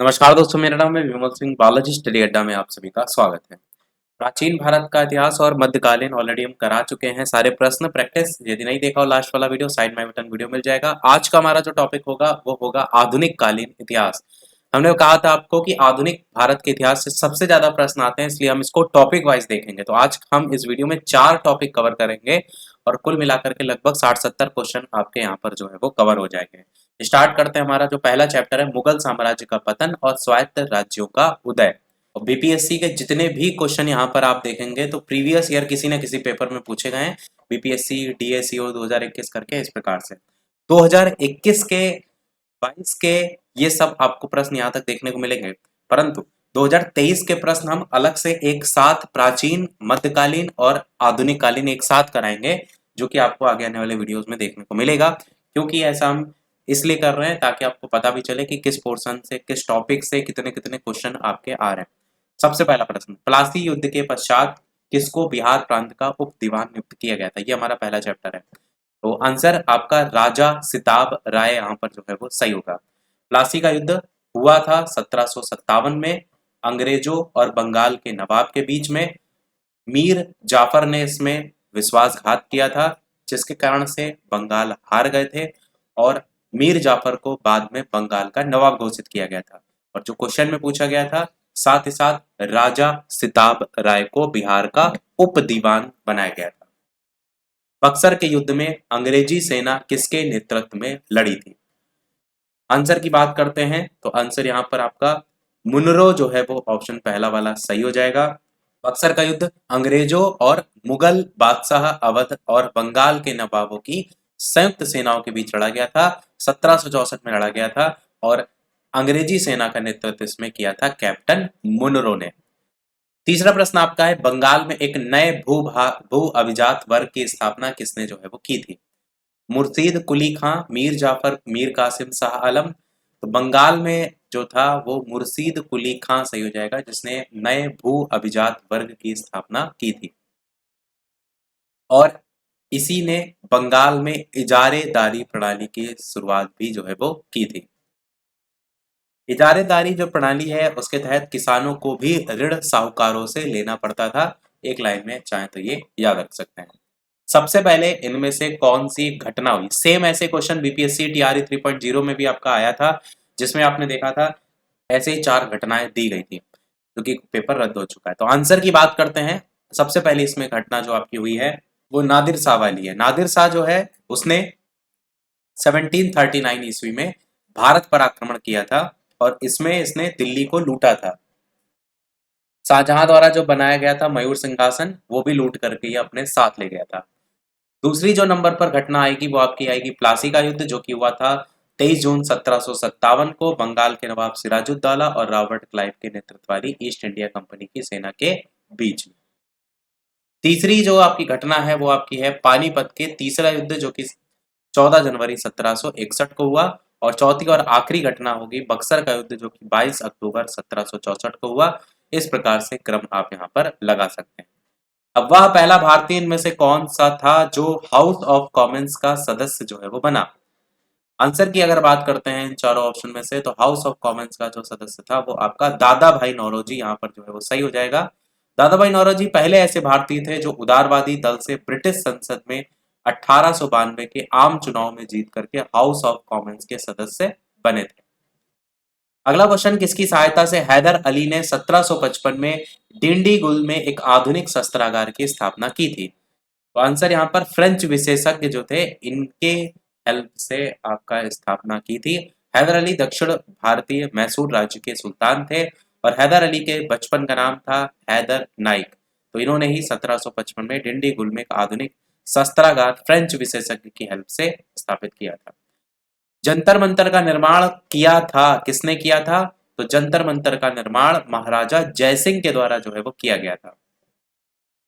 नमस्कार दोस्तों, मेरा नाम है विमल सिंह। बालाजी स्टडी अड्डा में आप सभी का स्वागत है। प्राचीन भारत का इतिहास और मध्यकालीन ऑलरेडी हम करा चुके हैं सारे प्रश्न प्रैक्टिस। यदि नहीं देखा हो लास्ट वाला वीडियो, साइड में बटन वीडियो मिल जाएगा। आज का हमारा जो टॉपिक होगा वो होगा आधुनिक कालीन इतिहास। हमने कहा था आपको कि आधुनिक भारत के इतिहास से सबसे ज्यादा प्रश्न आते हैं, इसलिए हम इसको टॉपिक वाइज देखेंगे। तो आज हम इस वीडियो में 4 टॉपिक कवर करेंगे और कुल मिलाकर के लगभग 60-70 क्वेश्चन आपके यहाँ पर जो है वो कवर हो जाएंगे। स्टार्ट करते हैं। हमारा जो पहला चैप्टर है, मुगल साम्राज्य का पतन और स्वायत्त राज्यों का उदय। और बीपीएससी के जितने भी क्वेश्चन यहाँ पर आप देखेंगे तो प्रीवियस ईयर किसी न किसी पेपर में पूछे गए हैं। बीपीएससी डीएसईओ 2021 करके इस प्रकार से 2021 के 22 के ये सब आपको प्रश्न यहाँ तक देखने को मिलेंगे, परंतु 2023 के प्रश्न हम अलग से एक साथ प्राचीन, मध्यकालीन और आधुनिक कालीन एक साथ कराएंगे, जो कि आपको आगे आने वाले वीडियोस में देखने को मिलेगा। क्योंकि ऐसा हम इसलिए कर रहे हैं ताकि आपको पता भी चले कि किस पोर्शन से, किस टॉपिक से कितने कितने क्वेश्चन आपके आ रहे हैं। सबसे पहला प्रश्न, प्लासी युद्ध के पश्चात किसको बिहार प्रांत का उप दीवान नियुक्त किया गया था? ये हमारा पहला चैप्टर है। तो आंसर आपका राजा सिताब राय यहाँ पर जो है वो सही होगा। प्लासी का युद्ध हुआ था 1757 में अंग्रेजों और बंगाल के नवाब के बीच में। मीर जाफर ने इसमें विश्वासघात किया था, जिसके कारण से बंगाल हार गए थे और मीर जाफर को बाद में बंगाल का नवाब घोषित किया गया था। और जो क्वेश्चन में पूछा गया था, साथ ही साथ राजा सिताब राय को बिहार का उप दीवान बनाया गया था। बक्सर के युद्ध में अंग्रेजी सेना किसके नेतृत्व में लड़ी थी? आंसर की बात करते हैं तो आंसर यहाँ पर आपका मुनरो जो है वो ऑप्शन पहला वाला सही हो जाएगा। बक्सर का युद्ध अंग्रेजों और मुगल बादशाह अवध और बंगाल के नवाबों की संयुक्त सेनाओं के बीच लड़ा गया था। 1764 में लड़ा गया था और अंग्रेजी सेना का नेतृत्व इसमें किया था कैप्टन मुनरो ने। तीसरा प्रश्न आपका है, बंगाल में एक नए भू अभिजात वर्ग की स्थापना किसने जो है वो की थी? मुर्शीद कुली खां, मीर जाफर, मीर कासिम शाह आलम। तो बंगाल में जो था वो मुर्शीद कुली खां सही हो जाएगा, जिसने नए भू अभिजात वर्ग की स्थापना की थी और इसी ने बंगाल में इजारेदारी प्रणाली की शुरुआत भी जो है वो की थी। इजारेदारी जो प्रणाली है उसके तहत किसानों को भी ऋण साहूकारों से लेना पड़ता था। एक लाइन में चाहे तो ये याद रख सकते हैं। सबसे पहले इनमें से कौन सी घटना हुई? सेम ऐसे क्वेश्चन बीपीएससी टीआरई 3.0 में भी आपका आया था, जिसमें आपने देखा था ऐसे ही 4 घटनाएं दी गई थी, क्योंकि पेपर रद्द हो चुका है। तो आंसर की बात करते हैं। सबसे पहले इसमें घटना जो आपकी हुई है वो नादिर शाह वाली है। नादिर शाह जो है उसने 1739 ईस्वी में भारत पर आक्रमण किया था और इसमें इसने दिल्ली को लूटा था। शाहजहां द्वारा जो बनाया गया था मयूर सिंहासन, वो भी लूट करके ये अपने साथ ले गया था। दूसरी जो नंबर पर घटना आएगी वो आपकी आएगी प्लासी का युद्ध, जो कि हुआ था 23 जून 1757 को बंगाल के नवाब सिराजुद्दौला और रॉबर्ट क्लाइव के नेतृत्व वाली ईस्ट इंडिया कंपनी की सेना के बीच में। तीसरी जो आपकी घटना है वो आपकी है पानीपत के तीसरा युद्ध, जो कि 14 जनवरी 1761 को हुआ। और चौथी और आखिरी घटना होगी बक्सर का युद्ध, जो कि 22 अक्टूबर 1764 को हुआ। इस प्रकार से क्रम आप यहाँ पर लगा सकते हैं। अब वह पहला भारतीय इनमें से कौन सा था जो हाउस ऑफ कॉमन्स का सदस्य जो है वो बना? आंसर की अगर बात करते हैं इन चारों ऑप्शन में से, तो हाउस ऑफ कॉमन्स का जो सदस्य था वो आपका दादा भाई नौरोजी यहाँ पर जो है वो सही हो जाएगा। दादा भाई नौरोजी पहले ऐसे भारतीय थे जो उदारवादी दल से ब्रिटिश संसद में 1892 के आम चुनाव में जीत करके हाउस ऑफ कॉमन्स के सदस्य बने थे। अगला क्वेश्चन, किसकी सहायता से हैदर अली ने 1755 में डिंडीगुल में एक आधुनिक शस्त्रागार की स्थापना की थी? तो आंसर यहाँ पर फ्रेंच विशेषज्ञ जो थे इनके हेल्प से आपका स्थापना की थी। हैदर अली दक्षिण भारतीय मैसूर राज्य के सुल्तान थे और हैदर अली के बचपन का नाम था हैदर नाइक। तो इन्होंने ही 1755 में डिंडीगुल में एक आधुनिक शस्त्रागार फ्रेंच विशेषज्ञ की हेल्प से स्थापित किया था। जंतर मंतर का निर्माण किया था, किसने किया था? तो जंतर मंतर का निर्माण महाराजा जयसिंह के द्वारा जो है वो किया गया था।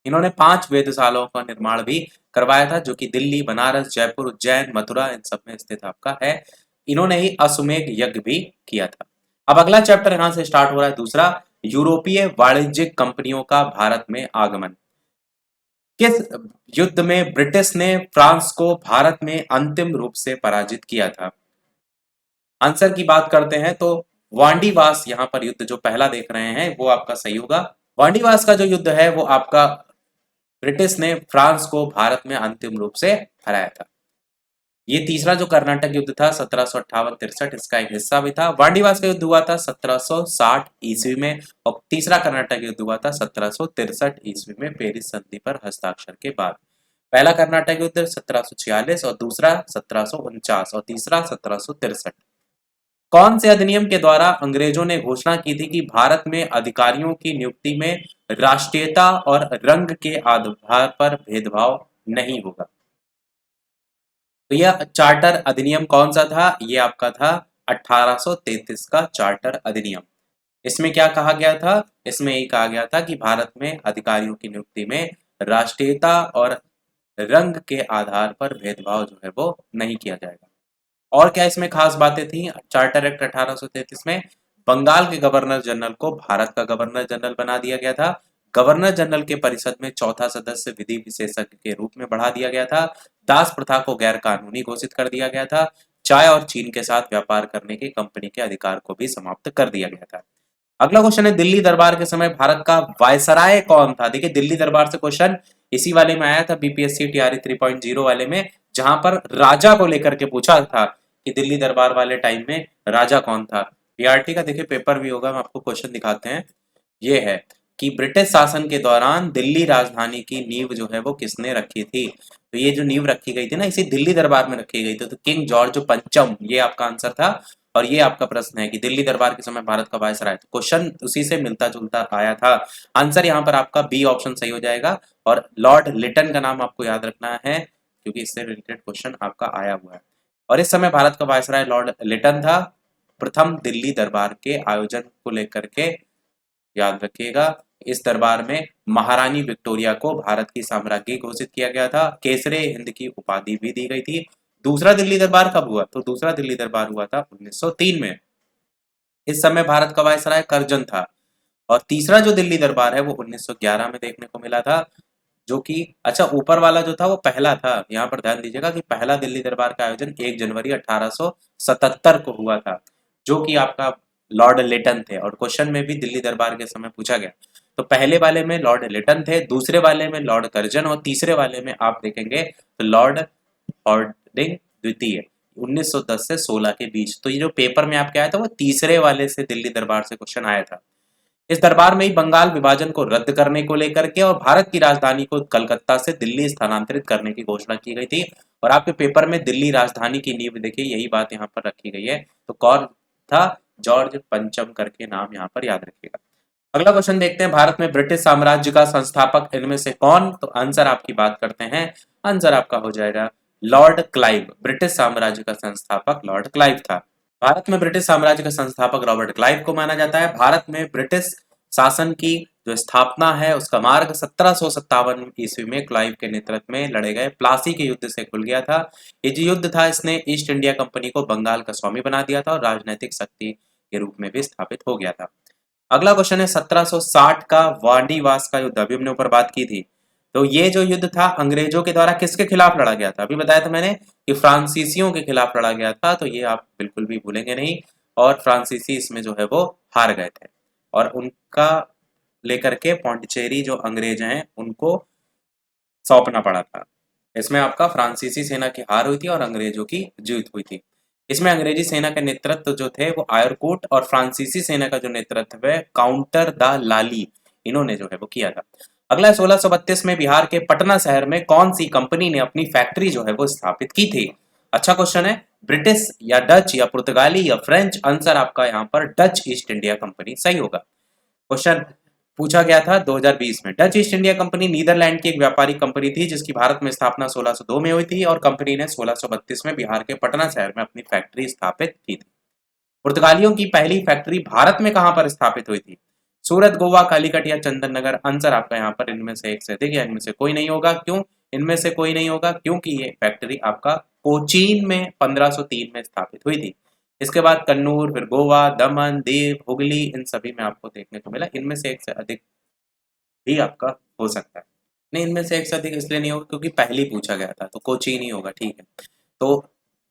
इन्होंने 5 वेधशालाओं का निर्माण भी करवाया था, जो कि दिल्ली, बनारस, जयपुर, उज्जैन, मथुरा इन सब में स्थित आपका है। इन्होंने ही अश्वमेध यज्ञ भी किया था। अब अगला चैप्टर यहां से स्टार्ट हो रहा है, दूसरा, यूरोपीय वाणिज्यिक कंपनियों का भारत में आगमन। किस युद्ध में ब्रिटिश ने फ्रांस को भारत में अंतिम रूप से पराजित किया था? आंसर की बात करते हैं तो वांडीवास यहाँ पर युद्ध जो पहला देख रहे हैं वो आपका सही होगा। वांडीवास का जो युद्ध है वो आपका ब्रिटिश ने फ्रांस को भारत में अंतिम रूप से हराया था। ये तीसरा जो कर्नाटक युद्ध था 1758-63, इसका एक हिस्सा भी था। वांडीवास का युद्ध हुआ था 1760 ईस्वी में और तीसरा कर्नाटक युद्ध हुआ था 1763 ईस्वी में पेरिस संधि पर हस्ताक्षर के बाद। पहला कर्नाटक युद्ध 1746 और दूसरा 1749 और तीसरा 1763। कौन से अधिनियम के द्वारा अंग्रेजों ने घोषणा की थी कि भारत में अधिकारियों की नियुक्ति में राष्ट्रीयता और रंग के आधार पर भेदभाव नहीं होगा? तो यह चार्टर अधिनियम कौन सा था? ये आपका था 1833 का चार्टर अधिनियम। इसमें क्या कहा गया था? इसमें ये कहा गया था कि भारत में अधिकारियों की नियुक्ति में राष्ट्रीयता और रंग के आधार पर भेदभाव जो है वो नहीं किया जाएगा। और क्या इसमें खास बातें थी? चार्टर एक्ट 1833 में बंगाल के गवर्नर जनरल को भारत का गवर्नर जनरल बना दिया गया था। गवर्नर जनरल के परिषद में चौथा सदस्य विधि विशेषज्ञ के रूप में बढ़ा दिया गया था। दास प्रथा को गैर कानूनी घोषित कर दिया गया था। चाय और चीन के साथ व्यापार करने की कंपनी के अधिकार को भी समाप्त कर दिया गया था। अगला क्वेश्चन है, दिल्ली दरबार के समय भारत का वायसराय कौन था? देखिए, दिल्ली दरबार से क्वेश्चन इसी वाले में आया था, बीपीएससी टीआरई 3.0 वाले में, जहां पर राजा को लेकर के पूछा था कि दिल्ली दरबार वाले टाइम में राजा कौन था। पीआरटी का देखिए पेपर भी होगा, हम आपको क्वेश्चन दिखाते हैं। ये है कि ब्रिटिश शासन के दौरान दिल्ली राजधानी की नींव जो है वो किसने रखी थी? तो ये जो नींव रखी गई थी ना, इसी दिल्ली दरबार में रखी गई थी। तो किंग जॉर्ज पंचम, ये आपका आंसर था। और ये आपका प्रश्न है कि दिल्ली दरबार के समय भारत का वायसराय, तो क्वेश्चन उसी से मिलता जुलता आया था। आंसर यहाँ पर आपका बी ऑप्शन सही हो जाएगा। और लॉर्ड लिटन का नाम आपको याद रखना है क्योंकि इससे रिलेटेड क्वेश्चन आपका आया हुआ है। और इस समय भारत का वायसराय लॉर्ड लिटन था। प्रथम दिल्ली दरबार के आयोजन को लेकर के याद रखिएगा, इस दरबार में महारानी विक्टोरिया को भारत की साम्राज्ञी घोषित किया गया था। केसरे हिंद की उपाधि भी दी गई थी। दूसरा दिल्ली दरबार कब हुआ? तो दूसरा दिल्ली दरबार हुआ था 1903 में। इस समय भारत का वायसराय करजन था। और तीसरा जो दिल्ली दरबार है वो 1911 में देखने को मिला था, जो कि अच्छा, ऊपर वाला जो था वो पहला था। यहाँ पर ध्यान दीजिएगा कि पहला दिल्ली दरबार का आयोजन 1 जनवरी 1877 को हुआ था, जो कि आपका लॉर्ड लिटन थे। और क्वेश्चन में भी दिल्ली दरबार के समय पूछा गया। तो पहले वाले में लॉर्ड लिटन थे, दूसरे वाले में लॉर्ड कर्जन और तीसरे वाले में आप देखेंगे तो लॉर्ड हॉर्डिंग द्वितीय, 1910 से 16 के बीच। तो ये जो पेपर में आपके आया था वो तीसरे वाले से दिल्ली दरबार से क्वेश्चन आया था। इस दरबार में ही बंगाल विभाजन को रद्द करने को लेकर के और भारत की राजधानी को कलकत्ता से दिल्ली स्थानांतरित करने की घोषणा की गई थी। और आपके पेपर में दिल्ली राजधानी की नींव देखिए, यही बात यहाँ पर रखी गई है। तो कौन था? जॉर्ज पंचम करके नाम यहाँ पर याद रखिएगा। अगला क्वेश्चन देखते हैं, भारत में ब्रिटिश साम्राज्य का संस्थापक इनमें से कौन? तो आंसर आपकी बात करते हैं, आंसर आपका हो जाएगा लॉर्ड क्लाइव। ब्रिटिश साम्राज्य का संस्थापक लॉर्ड क्लाइव था। भारत में ब्रिटिश साम्राज्य का संस्थापक रॉबर्ट क्लाइव को माना जाता है। भारत में ब्रिटिश शासन की जो स्थापना है उसका मार्ग 1757 ईस्वी में क्लाइव के नेतृत्व में लड़े गए प्लासी के युद्ध से खुल गया था। ये जो युद्ध था इसने ईस्ट इंडिया कंपनी को बंगाल का स्वामी बना दिया था और राजनीतिक शक्ति के रूप में भी स्थापित हो गया था। अगला क्वेश्चन है 1760 का वांडीवास का युद्ध, अभी हमने ऊपर बात की थी। तो ये जो युद्ध था अंग्रेजों के द्वारा किसके खिलाफ लड़ा गया था? अभी बताया था मैंने कि फ्रांसीसियों के खिलाफ लड़ा गया था, तो ये आप बिल्कुल भी भूलेंगे नहीं। और फ्रांसीसी इसमें जो है वो हार गए थे और उनका लेकर के पौंडीचेरी जो अंग्रेज हैं उनको सौंपना पड़ा था। इसमें आपका फ्रांसीसी सेना की हार हुई थी और अंग्रेजों की जीत हुई थी। इसमें अंग्रेजी सेना के नेतृत्व जो थे वो आयरकूट और फ्रांसीसी सेना का जो नेतृत्व है काउंटर द लाली, इन्होंने जो है वो किया था। अगला 1632 में बिहार के पटना शहर में कौन सी कंपनी ने अपनी फैक्ट्री जो है वो स्थापित की थी? अच्छा क्वेश्चन है, ब्रिटिश या डच या पुर्तगाली या फ्रेंच? आंसर आपका यहाँ पर डच ईस्ट इंडिया कंपनी सही होगा। क्वेश्चन पूछा गया था 2020 में। Dutch East India Company Netherland की एक व्यापारिक कंपनी थी जिसकी भारत में स्थापना 1602 में हुई थी और कंपनी ने 1632 में बिहार के पटना शहर में अपनी फैक्ट्री स्थापित की थी। पुर्तगालियों की पहली फैक्ट्री भारत में कहां पर स्थापित हुई थी? सूरत, गोवा, कालीकट या चंदन नगर? आंसर आपका यहाँ पर इनमें से एक से अधिक या इनमें से कोई नहीं होगा। क्यों इनमें से कोई नहीं होगा? क्योंकि ये फैक्ट्री आपका कोचीन में 1503 में स्थापित हुई थी। इसके बाद कन्नूर, फिर गोवा, दमन, दीव, हुगली, इन सभी में आपको देखने को मिला। इनमें से एक से अधिक भी आपका हो सकता है। नहीं, इनमें से एक से अधिक इसलिए नहीं होगा क्योंकि पहले ही पूछा गया था, तो कोचीन ही होगा। ठीक है, तो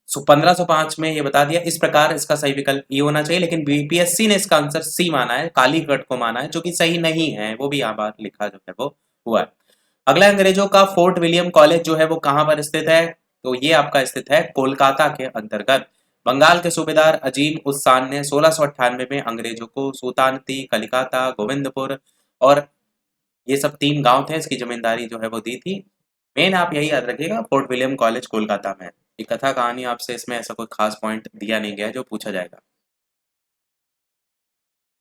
1505 में ये बता दिया। इस प्रकार इसका सही विकल्प ई होना चाहिए, लेकिन बीपीएससी ने इसका आंसर सी माना है, कालीगढ़ को माना है, जो कि सही नहीं है। वो भी यहाँ बार लिखा जो है वो हुआ है। अगला, अंग्रेजों का फोर्ट विलियम कॉलेज जो है वो कहाँ पर स्थित है? तो ये आपका स्थित है कोलकाता के अंतर्गत। बंगाल के सूबेदार अजीम उस खान ने 1698 में अंग्रेजों को सुल्तानती, कलिकाता, गोविंदपुर और ये सब 3 गांव थे, इसकी जमींदारी जो है वो दी थी। मेन आप यही याद रखिएगा, फोर्ट विलियम कॉलेज कोलकाता में है। ये कथा कहानी आपसे इसमें ऐसा कोई खास पॉइंट दिया नहीं गया है जो पूछा जाएगा।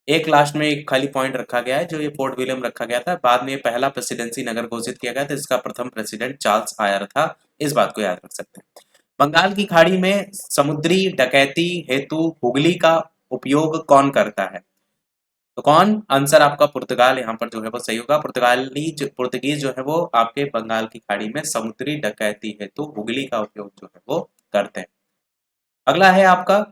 एक लास्ट में एक खाली पॉइंट रखा गया है, जो ये फोर्ट विलियम रखा गया था, बाद में ये पहला प्रेसिडेंसी नगर घोषित किया गया था, जिसका प्रथम प्रेसिडेंट चार्ल्स आयर था। इस बात को याद रख सकते हैं। बंगाल की खाड़ी में समुद्री डकैती हेतु हुगली का उपयोग कौन करता है? तो कौन? आंसर आपका पुर्तगाल यहाँ पर जो है वो सही होगा। पुर्तगीज जो है वो आपके बंगाल की खाड़ी में समुद्री डकैती हेतु हुगली का उपयोग जो है वो करते हैं। अगला है आपका,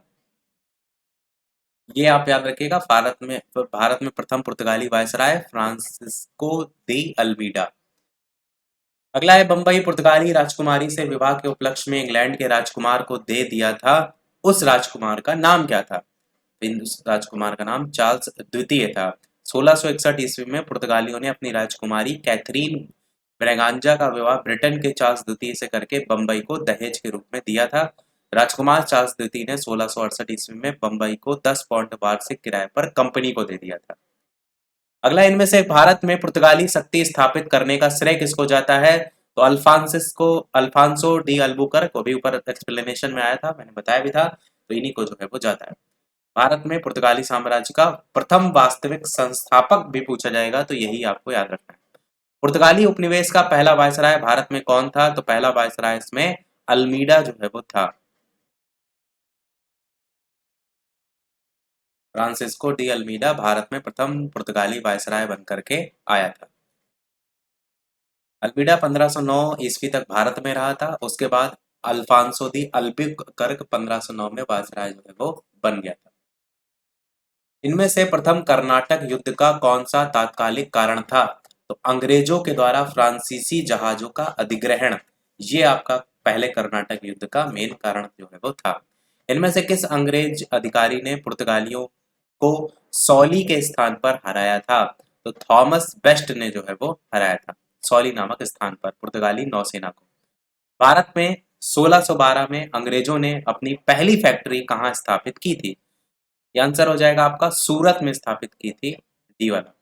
ये आप याद रखिएगा, भारत में प्रथम पुर्तगाली वायसराय फ्रांसिस्को दी अल्मीडा। अगला है, बंबई पुर्तगाली राजकुमारी से विवाह के उपलक्ष्य में इंग्लैंड के राजकुमार को दे दिया था, उस राजकुमार का नाम क्या था? उस राजकुमार का नाम चार्ल्स द्वितीय था। 1661 ईस्वी में पुर्तगालियों ने अपनी राजकुमारी कैथरीन ब्रेगांजा का विवाह ब्रिटेन के चार्ल्स द्वितीय से करके बंबई को दहेज के रूप में दिया था। राजकुमार चार्ल्स द्वितीय ने 1668 ईस्वी में बंबई को 10 पाउंड वार्षिक किराए पर कंपनी को दे दिया था। अगला, इनमें से भारत में पुर्तगाली शक्ति स्थापित करने का श्रेय किसको जाता है? तो अल्फांसो डी अल्बुकर्क, वो भी ऊपर एक्सप्लेनेशन में आया था, मैंने बताया भी था, तो इन्हीं को जो है वो जाता है। भारत में पुर्तगाली साम्राज्य का प्रथम वास्तविक संस्थापक भी पूछा जाएगा, तो यही आपको याद रखना है। पुर्तगाली उपनिवेश का पहला वायसराय भारत में कौन था? तो पहला वायसराय इसमें अल्मीडा जो है वो था, फ्रांसिस्को डी अल्मीडा भारत में प्रथम पुर्तगाली वायसराय बनकर के आया था। अल्मीडा 1509 ईस्वी तक भारत में रहा था, उसके बाद अल्फांसो दी अल्बुकर्क 1509 में वायसराय जो है वो बन गया था। इनमें से प्रथम कर्नाटक युद्ध का कौन सा तात्कालिक कारण था? तो अंग्रेजों के द्वारा फ्रांसीसी जहाजों का अधिग्रहण, ये आपका पहले कर्नाटक युद्ध का मेन कारण जो है वो था। इनमें से किस अंग्रेज अधिकारी ने पुर्तगालियों को सॉली के स्थान पर हराया था? तो थॉमस बेस्ट ने जो है वो हराया था सॉली नामक स्थान पर पुर्तगाली नौसेना को। भारत में 1612 में अंग्रेजों ने अपनी पहली फैक्ट्री कहाँ स्थापित की थी? ये आंसर हो जाएगा आपका सूरत में स्थापित की थी, डी वाला।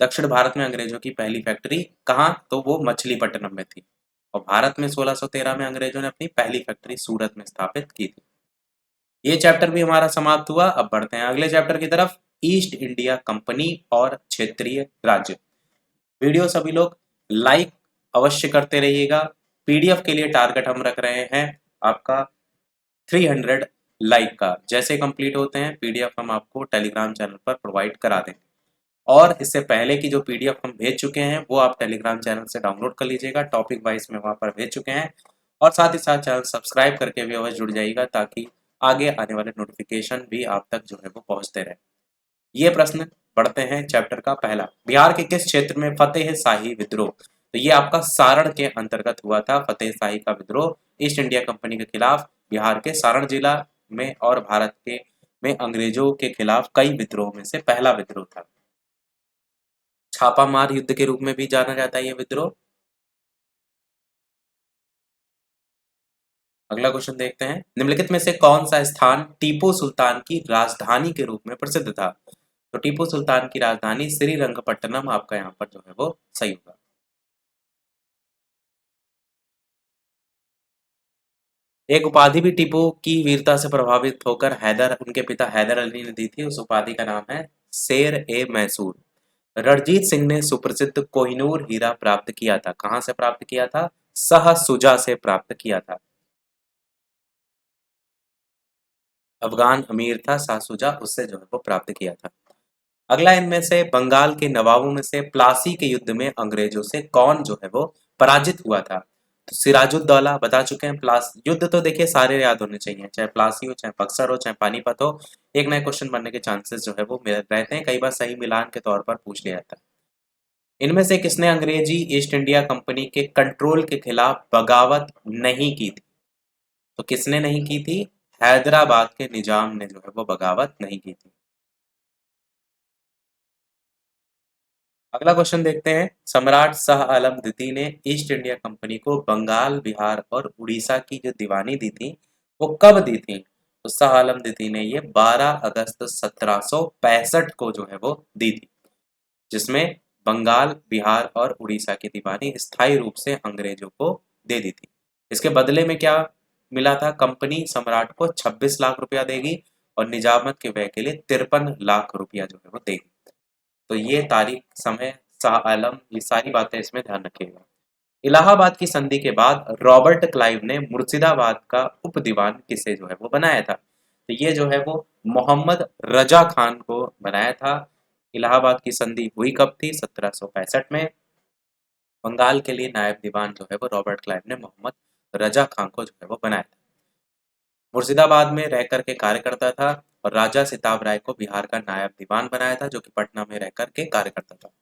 दक्षिण भारत में अंग्रेजों की पहली फैक्ट्री कहाँ? तो वो मछलीपट्टनम में थी। और भारत में 1613 में अंग्रेजों ने अपनी पहली फैक्ट्री सूरत में स्थापित की थी। ये चैप्टर भी हमारा समाप्त हुआ। अब बढ़ते हैं अगले चैप्टर की तरफ, ईस्ट इंडिया कंपनी और क्षेत्रीय राज्य। वीडियो सभी लोग लाइक अवश्य करते रहिएगा। पीडीएफ के लिए टारगेट हम रख रहे हैं आपका 300 लाइक का। जैसे कंप्लीट होते हैं पीडीएफ हम आपको टेलीग्राम चैनल पर प्रोवाइड करा देंगे, और इससे पहले की जो पीडीएफ हम भेज चुके हैं वो आप टेलीग्राम चैनल से डाउनलोड कर लीजिएगा, टॉपिक वाइज में वहाँ पर भेज चुके हैं। और साथ ही साथ चैनल सब्सक्राइब करके भी अवश्य जुड़ जाइएगा, ताकि आगे आने वाले नोटिफिकेशन भी आप तक जो है वो पहुँचते रहे। ये प्रश्न पढ़ते हैं चैप्टर का पहला, बिहार के किस क्षेत्र में फतेह शाही विद्रोह? तो ये आपका सारण के अंतर्गत हुआ था फतेह शाही का विद्रोह ईस्ट इंडिया कंपनी के खिलाफ। बिहार के सारण जिला में, और भारत के में अंग्रेजों के खिलाफ कई विद्रोह में से पहला विद्रोह था। छापामार युद्ध के रूप में भी जाना जाता है ये विद्रोह। अगला क्वेश्चन देखते हैं, निम्नलिखित में से कौन सा स्थान टीपू सुल्तान की राजधानी के रूप में प्रसिद्ध था? तो टीपू सुल्तान की राजधानी श्रीरंगपट्टनम आपका यहाँ पर जो है वो सही होगा। एक उपाधि भी टीपू की वीरता से प्रभावित होकर उनके पिता हैदर अली ने दी थी, उस उपाधि का नाम है शेर ए मैसूर। रणजीत सिंह ने सुप्रसिद्ध कोहिनूर हीरा प्राप्त किया था, कहाँ से प्राप्त किया था? शाहसुजा से प्राप्त किया था। अफगान अमीर था शाहसुजा, उससे जो है वो प्राप्त किया था। अगला, इनमें से बंगाल के नवाबों में से प्लासी के युद्ध में अंग्रेजों से कौन जो है वो पराजित हुआ था? तो सिराजुद्दौला बता चुके हैं। प्लास युद्ध तो देखिए सारे याद होने चाहिए, चाहे प्लासी हो, चाहे बक्सर हो, चाहे पानीपत हो। एक नए क्वेश्चन बनने के चांसेस जो है वो रहते हैं, कई बार सही मिलान के तौर पर पूछ लिया जाता है। इनमें से किसने अंग्रेजी ईस्ट इंडिया कंपनी के कंट्रोल के खिलाफ बगावत नहीं की थी? तो किसने नहीं की थी? हैदराबाद के निजाम ने जो है वो बगावत नहीं की थी। अगला क्वेश्चन देखते हैं। सम्राट शाह आलम द्वितीय ने ईस्ट इंडिया कंपनी को बंगाल, बिहार और उड़ीसा की जो दीवानी दी थी वो कब दी थी? तो शाह आलम द्वितीय ने ये 12 अगस्त 1765 को जो है वो दी थी, जिसमें बंगाल, बिहार और उड़ीसा की दीवानी स्थायी रूप से अंग्रेजों को दे दी थी। इसके बदले में क्या मिला था? कंपनी सम्राट को 26 लाख रुपया देगी और निजामत के व्यय के लिए 53 लाख रुपया जो है वो देगी। तो ये तारीख, समय, शाह आलम, ये सारी बातें इसमें ध्यान रखिएगा। इलाहाबाद की संधि के बाद रॉबर्ट क्लाइव ने मुर्शिदाबाद का उप दीवान किसे जो है वो बनाया था? तो ये जो है वो मोहम्मद रजा खान को बनाया था। इलाहाबाद की संधि हुई कब थी? 1765 में। बंगाल के लिए नायब दीवान जो है वो रॉबर्ट क्लाइव ने मोहम्मद रजा खान को जो है वो बनाया था। मुर्शिदाबाद में रह कर के कार्य करता था और राजा सिताब राय को बिहार का नायब दीवान बनाया था, जो कि पटना में रह कर के कार्य करता था।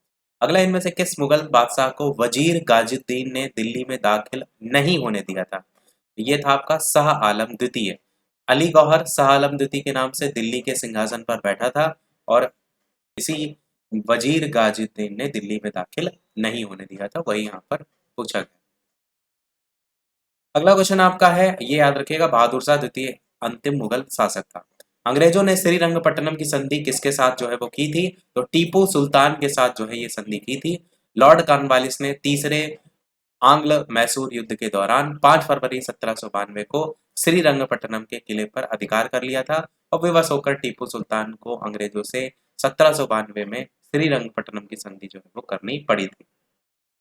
अगला, इनमें से किस मुगल बादशाह को वजीर गाजुद्दीन ने दिल्ली में दाखिल नहीं होने दिया था? ये था आपका शाह आलम द्वितीय। अली गौहर शाह आलम द्वितीय के नाम से दिल्ली के सिंहासन पर बैठा था और इसी वजीर गाजुद्दीन ने दिल्ली में दाखिल नहीं होने दिया था, वही यहाँ पर पूछा गया। अगला क्वेश्चन आपका है, ये याद रखिएगा, बहादुर शाह द्वितीय अंतिम मुगल शासक था। अंग्रेजों ने श्रीरंगपट्टनम की संधि किसके साथ जो है वो की थी? तो टीपू सुल्तान के साथ जो है ये संधि की थी। लॉर्ड कॉर्नवालिस ने तीसरे आंग्ल मैसूर युद्ध के दौरान 5 फरवरी 1792 को श्रीरंगपट्टनम के किले पर अधिकार कर लिया था और विवश होकर टीपू सुल्तान को अंग्रेजों से 1792 में श्रीरंगपट्टनम की संधि जो है वो करनी पड़ी थी।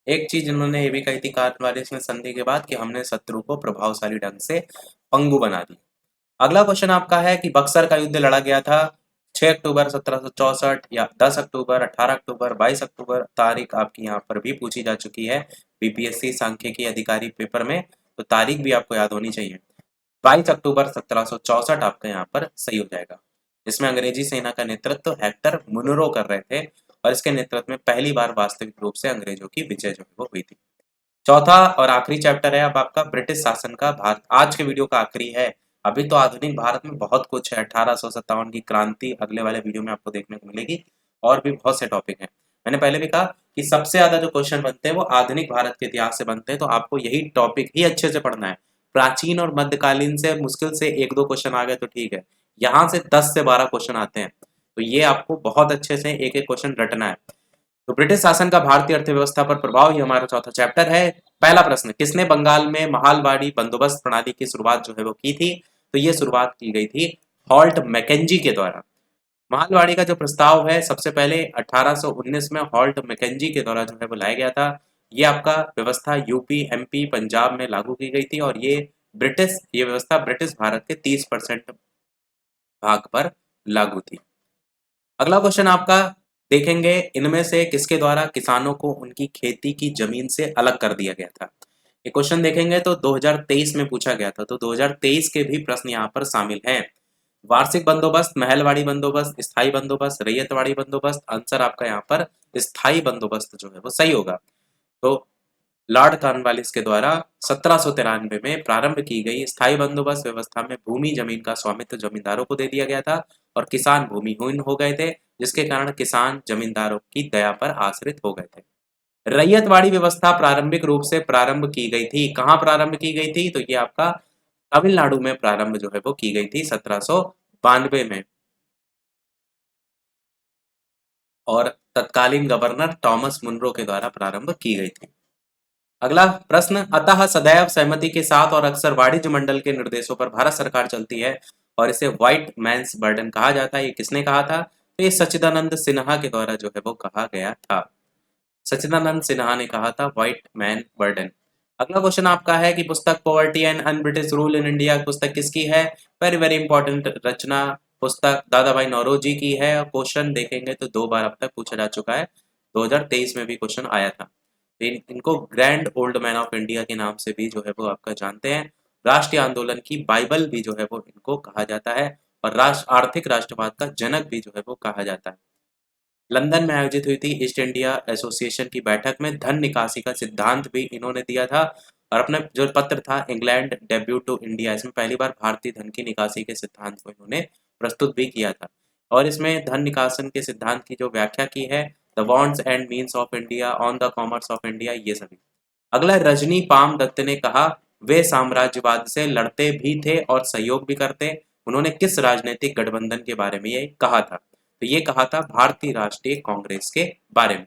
एक चीज इन्होंने ये भी कही थी कॉर्नवालिस ने संधि के बाद कि हमने शत्रु को प्रभावशाली ढंग से पंगु बना दिया। अगला क्वेश्चन आपका है कि बक्सर का युद्ध लड़ा गया था 6 अक्टूबर 1764 या 10 अक्टूबर, 18 अक्टूबर, 22 अक्टूबर? तारीख आपकी यहाँ पर भी पूछी जा चुकी है बीपीएससी सांख्यिकी अधिकारी पेपर में, तो तारीख भी आपको याद होनी चाहिए। 22 अक्टूबर 1764 आपका यहाँ पर सही हो जाएगा। इसमें अंग्रेजी सेना का नेतृत्व हेक्टर मुनरो कर रहे थे और इसके नेतृत्व में पहली बार वास्तविक रूप से अंग्रेजों की विजय जो है वो हुई थी। चौथा और आखिरी चैप्टर है अब आपका ब्रिटिश शासन का भारत। आज के वीडियो का आखिरी है। अभी तो आधुनिक भारत में बहुत कुछ है, 1857 की क्रांति अगले वाले वीडियो में आपको देखने को मिलेगी और भी बहुत से टॉपिक हैं। मैंने पहले भी कहा कि सबसे ज्यादा जो क्वेश्चन बनते हैं वो आधुनिक भारत के इतिहास से बनते हैं, तो आपको यही टॉपिक ही अच्छे से पढ़ना है। प्राचीन और मध्यकालीन से मुश्किल से 1-2 क्वेश्चन आ गए तो ठीक है, यहाँ से 10 से 12 क्वेश्चन आते हैं, तो ये आपको बहुत अच्छे से एक एक क्वेश्चन रटना है। तो ब्रिटिश शासन का भारतीय अर्थव्यवस्था पर प्रभाव, ये हमारा चौथा चैप्टर है। पहला प्रश्न, किसने बंगाल में महालवाड़ी बंदोबस्त प्रणाली की शुरुआत जो है वो की थी? तो ये शुरुआत की गई थी हॉल्ट मैकेंजी के द्वारा। महालवाड़ी का जो प्रस्ताव है सबसे पहले 1819 में हॉल्ट मैकेंजी के द्वारा जो है वो लाया गया था। ये आपका व्यवस्था यूपी, एमपी, पंजाब में लागू की गई थी और ये व्यवस्था ब्रिटिश भारत के 30% भाग पर लागू थी। अगला क्वेश्चन आपका देखेंगे, इनमें से किसके द्वारा किसानों को उनकी खेती की जमीन से अलग कर दिया गया था? ये क्वेश्चन देखेंगे तो 2023 में पूछा गया था, तो 2023 के भी प्रश्न यहाँ पर शामिल हैं। वार्षिक बंदोबस्त, महलवाड़ी बंदोबस्त, स्थायी बंदोबस्त, रैयतवाड़ी बंदोबस्त? आंसर आपका यहाँ पर स्थायी बंदोबस्त जो है वो सही होगा। तो लॉर्ड कॉर्नवालिस के द्वारा 1793 में प्रारंभ की गई स्थायी बंदोबस्त व्यवस्था में भूमि जमीन का स्वामित्व जमींदारों को दे दिया गया था और किसान भूमिहीन हो गए थे, जिसके कारण किसान जमींदारों की दया पर आश्रित हो गए थे। रैयतवाड़ी व्यवस्था प्रारंभिक रूप से प्रारंभ की गई थी, कहाँ प्रारंभ की गई थी? तो ये आपका तमिलनाडु में प्रारंभ जो है वो की गई थी 1792 में और तत्कालीन गवर्नर टॉमस मुनरो के द्वारा प्रारंभ की गई थी। अगला प्रश्न, अतः सदैव सहमति के साथ और अक्सर वाणिज्य मंडल के निर्देशों पर भारत सरकार चलती है और इसे व्हाइट मैन्स बर्डन कहा जाता है। ये किसने कहा था? तो ये सच्चिदानंद सिन्हा के द्वारा जो है वो कहा गया था। सच्चिदानंद सिन्हा ने कहा था व्हाइट मैन बर्डन। अगला क्वेश्चन आपका है कि पुस्तक poverty and un British rule in India पुस्तक किसकी है? वेरी वेरी इंपॉर्टेंट रचना पुस्तक दादा भाई नौरोजी की है। क्वेश्चन देखेंगे तो 2 बार अब तक पूछा जा चुका है, 2023 में भी क्वेश्चन आया था। इनको grand old man of India के नाम से भी जो है वो आपका जानते हैं। राष्ट्रीय आंदोलन की बाइबल भी जो है वो इनको कहा जाता है और आर्थिक राष्ट्रवाद का जनक भी जो है वो कहा जाता है। लंदन में आयोजित हुई थी ईस्ट इंडिया एसोसिएशन की बैठक में धन निकासी का सिद्धांत भी इन्होंने दिया था और अपने जो पत्र था इंग्लैंड डेब्यू टू इंडिया, इसमें पहली बार भारतीय धन की निकासी के सिद्धांत को इन्होंने प्रस्तुत भी किया था। और इसमें धन निकासन के सिद्धांत की जो व्याख्या की है, the wants and means of India, on the commerce of India, ये सभी। अगला रजनी पाम दत्त ने कहा वे साम्राज्यवाद से लड़ते भी थे और सहयोग भी करते। उन्होंने किस राजनीतिक गठबंधन के बारे में ये कहा था? तो ये कहा था भारतीय राष्ट्रीय कांग्रेस के बारे में।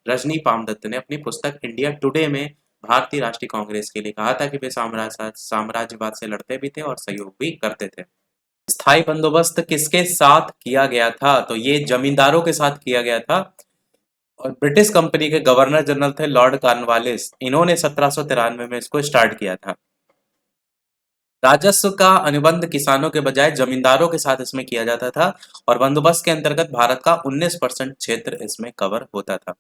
रजनी पाम दत्त ने अपनी पुस्तक इंडिया टुडे में भारतीय राष्ट्रीय कांग्रेस के लिए कहा था कि वे साम्राज्यवाद से लड़ते भी थे और सहयोग भी करते थे। स्थायी बंदोबस्त किसके साथ किया गया था? तो ये जमींदारों के साथ किया गया था और ब्रिटिश कंपनी के गवर्नर जनरल थे लॉर्ड कॉर्नवालिस। इन्होंने 1793 में इसको स्टार्ट किया था। राजस्व का अनुबंध किसानों के बजाय जमींदारों के साथ इसमें किया जाता था और बंदोबस्त के अंतर्गत भारत का 19% क्षेत्र इसमें कवर होता था।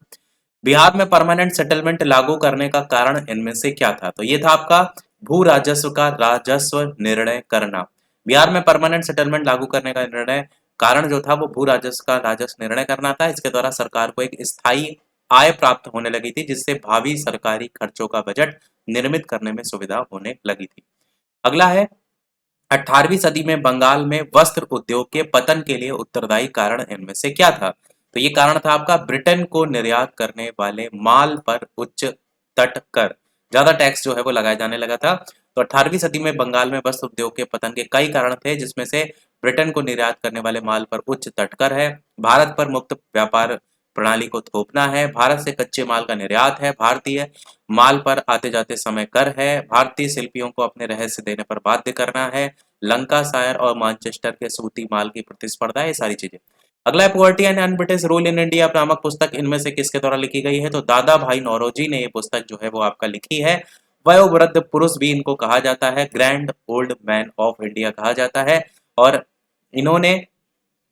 बिहार में परमानेंट सेटलमेंट लागू करने का कारण इनमें से क्या था? तो ये था आपका भू राजस्व का राजस्व निर्णय करना। बिहार में परमानेंट सेटलमेंट लागू करने का निर्णय कारण जो था वो भू राजस्व का राजस्व निर्णय करना था। इसके द्वारा सरकार को एक स्थायी आय प्राप्त होने लगी थी, जिससे भावी सरकारी खर्चों का बजट निर्मित करने में सुविधा होने लगी थी। अगला है 18वीं सदी में बंगाल में वस्त्र उद्योग के पतन के लिए उत्तरदायी कारण इनमें से क्या था? तो ये कारण था आपका ब्रिटेन को निर्यात करने वाले माल पर उच्च तट कर, ज्यादा टैक्स जो है वो लगाया जाने लगा था। तो 18वीं सदी में बंगाल में वस्त्र उद्योग के पतन के कई कारण थे, जिसमें से ब्रिटेन को निर्यात करने वाले माल पर उच्च तटकर है, भारत पर मुक्त व्यापार प्रणाली को थोपना है, भारत से कच्चे माल का निर्यात है, भारतीय माल पर आते जाते समय कर है, भारतीय शिल्पियों को अपने रहस्य देने पर बाध्य करना है, लंकाशायर और मैनचेस्टर के सूती माल की प्रतिस्पर्धा है, ये सारी चीजें। अगला है poverty and un British rule in India नामक पुस्तक इनमें से किसके द्वारा लिखी गई है? तो दादा भाई नौरोजी ने ये पुस्तक जो है वो आपका लिखी है। वयोवृद्ध पुरुष भी इनको कहा जाता है, grand old man of India कहा जाता है। और इन्होंने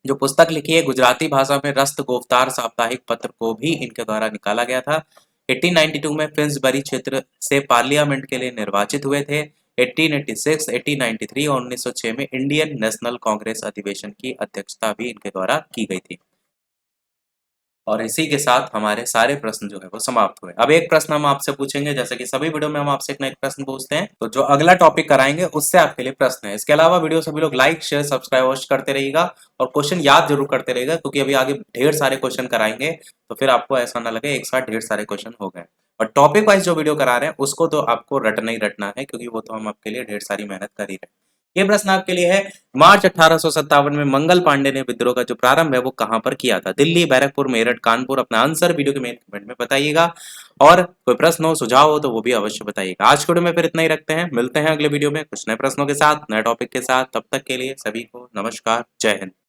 जो पुस्तक लिखी है गुजराती भाषा में रस्त गोफ्तार साप्ताहिक पत्र को भी इनके द्वारा निकाला गया था। 1892 में फिन्सबरी क्षेत्र से पार्लियामेंट के लिए निर्वाचित हुए थे। 1886, 1893 और 1906 में इंडियन नेशनल कांग्रेस अधिवेशन की अध्यक्षता भी इनके द्वारा की गई थी। और इसी के साथ हमारे सारे प्रश्न जो है वो समाप्त हुए। अब एक प्रश्न हम आपसे पूछेंगे, जैसे कि सभी वीडियो में हम आपसे एक ना एक प्रश्न पूछते हैं, तो जो अगला टॉपिक कराएंगे उससे आपके लिए प्रश्न है। इसके अलावा वीडियो सभी लोग लाइक शेयर सब्सक्राइब अवश्य करते रहिएगा और क्वेश्चन याद जरूर करते रहिएगा, क्योंकि अभी आगे ढेर सारे क्वेश्चन कराएंगे, तो फिर आपको ऐसा ना लगे एक साथ ढेर सारे क्वेश्चन हो गए। और टॉपिक वाइज जो वीडियो करा रहे हैं उसको तो आपको रटना ही रटना है, क्योंकि वो तो हम आपके लिए ढेर सारी मेहनत कर ही रहे हैं। ये प्रश्न आपके लिए है, मार्च 1857 में मंगल पांडे ने विद्रोह का जो प्रारंभ है वो कहां पर किया था? दिल्ली, बैरकपुर, मेरठ, कानपुर? अपना आंसर वीडियो के मेन कमेंट में बताइएगा और कोई प्रश्न हो सुझाव हो तो वो भी अवश्य बताइएगा। आज के वीडियो में फिर इतना ही रखते हैं, मिलते हैं अगले वीडियो में कुछ नए प्रश्नों के साथ, नए टॉपिक के साथ। तब तक के लिए सभी को नमस्कार, जय हिंद।